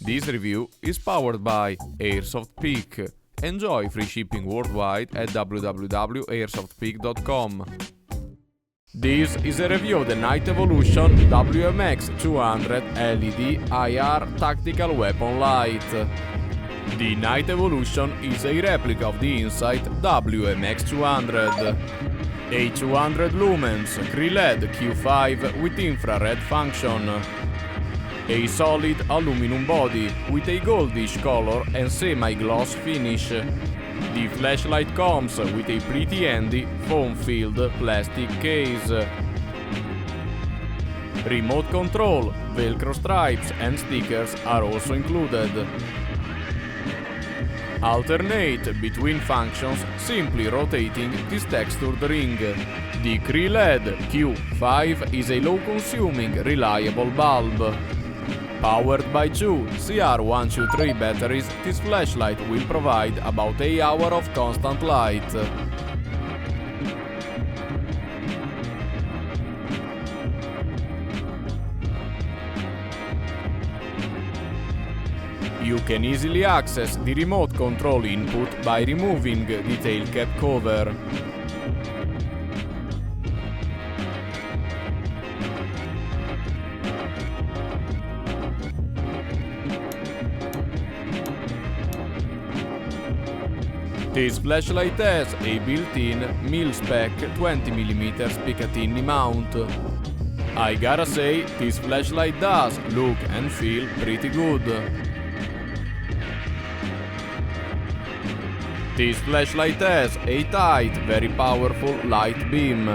This review is powered by Airsoft Peak. Enjoy free shipping worldwide at www.airsoftpeak.com. This is a review of the Night Evolution WMX200 LED IR Tactical Weapon Light. The Night Evolution is a replica of the Insight WMX200. A 200 lumens CREE LED Q5 with infrared function. A solid aluminum body with a goldish color and semi-gloss finish. The flashlight comes with a pretty handy foam-filled plastic case. Remote control, velcro stripes and stickers are also included. Alternate between functions simply rotating this textured ring. The CREE LED Q5 is a low-consuming, reliable bulb. Powered by two CR123 batteries, this flashlight will provide about an hour of constant light. You can easily access the remote control input by removing the tail cap cover. This flashlight has a built-in mil-spec 20mm Picatinny mount. I gotta say, this flashlight does look and feel pretty good. This flashlight has a tight, very powerful light beam.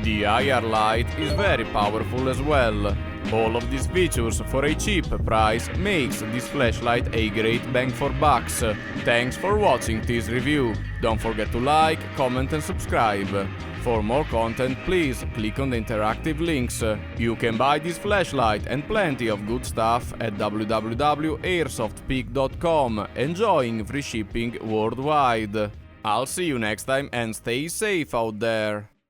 The IR light is very powerful as well. All of these features for a cheap price makes this flashlight a great bang for bucks. Thanks for watching this review. Don't forget to like, comment and subscribe. For more content, please click on the interactive links. You can buy this flashlight and plenty of good stuff at www.airsoftpeak.com, enjoying free shipping worldwide. I'll see you next time and stay safe out there.